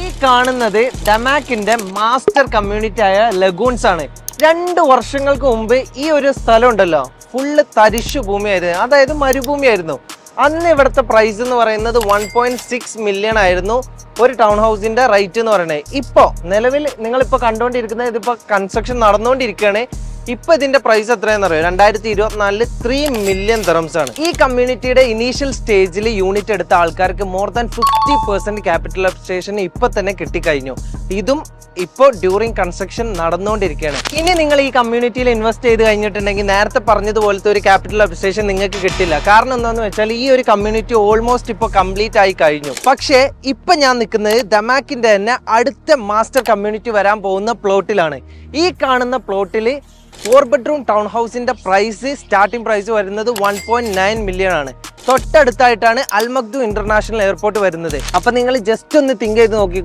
ഈ കാണുന്നത് ഡമാക്കിന്റെ master community ആയ ലഗൂൺസ് ആണ്. 2 വർഷങ്ങൾക്ക് മുമ്പ് ഈ ഒരു സ്ഥലം ഉണ്ടല്ലോ ഫുള്ള് തരിശു ഭൂമിയായിരുന്നു, അതായത് മരുഭൂമിയായിരുന്നു. അന്ന് ഇവിടുത്തെ പ്രൈസ് എന്ന് പറയുന്നത് 1.6 മില്യൺ ആയിരുന്നു ഒരു ടൗൺ ഹൗസിന്റെ റേറ്റ് എന്ന് പറയുന്നത്. ഇപ്പോൾ നിലവിൽ നിങ്ങളിപ്പോൾ കണ്ടുകൊണ്ടിരിക്കുന്നത് ഇതിപ്പോൾ കൺസ്ട്രക്ഷൻ നടന്നുകൊണ്ടിരിക്കുകയാണ്. ഇപ്പൊ ഇതിന്റെ പ്രൈസ് എത്രയാണെന്ന് അറിയോ? 2024 3 മില്യൺ ദിർഹംസ് ആണ്. ഈ കമ്മ്യൂണിറ്റിയുടെ ഇനീഷ്യൽ സ്റ്റേജിൽ യൂണിറ്റ് എടുത്ത ആൾക്കാർക്ക് മോർ ദാൻ 50% ക്യാപിറ്റലൈസേഷൻ ഇപ്പൊ തന്നെ കിട്ടിക്കഴിഞ്ഞു. ഇതും ഇപ്പോൾ ഡ്യൂറിങ് കൺസ്ട്രക്ഷൻ നടന്നുകൊണ്ടിരിക്കുകയാണ്. ഇനി നിങ്ങൾ ഈ കമ്മ്യൂണിറ്റിയിൽ ഇൻവെസ്റ്റ് ചെയ്ത് കഴിഞ്ഞിട്ടുണ്ടെങ്കിൽ നേരത്തെ പറഞ്ഞതുപോലത്തെ ഒരു ക്യാപിറ്റലൈസേഷൻ നിങ്ങൾക്ക് കിട്ടില്ല. കാരണം എന്താണെന്ന് വെച്ചാൽ ഈ ഒരു കമ്മ്യൂണിറ്റി ഓൾമോസ്റ്റ് ഇപ്പോൾ കംപ്ലീറ്റ് ആയി കഴിഞ്ഞു. പക്ഷേ ഇപ്പൊ ഞാൻ നിൽക്കുന്നത് ദമാക്കിന്റെ തന്നെ അടുത്ത മാസ്റ്റർ കമ്മ്യൂണിറ്റി വരാൻ പോകുന്ന പ്ലോട്ടിലാണ്. ഈ കാണുന്ന പ്ലോട്ടിൽ 4 ബെഡ്റൂം ടൗൺ ഹൗസിന്റെ പ്രൈസ് സ്റ്റാർട്ടിംഗ് പ്രൈസ് വരുന്നത് 1.9 മില്യൺ ആണ്. തൊട്ടടുത്തായിട്ടാണ് അൽ മക്ദൂം ഇന്റർനാഷണൽ എയർപോർട്ട് വരുന്നത്. അപ്പൊ നിങ്ങൾ ജസ്റ്റ് ഒന്ന് തിങ്ക് ചെയ്ത് നോക്കി,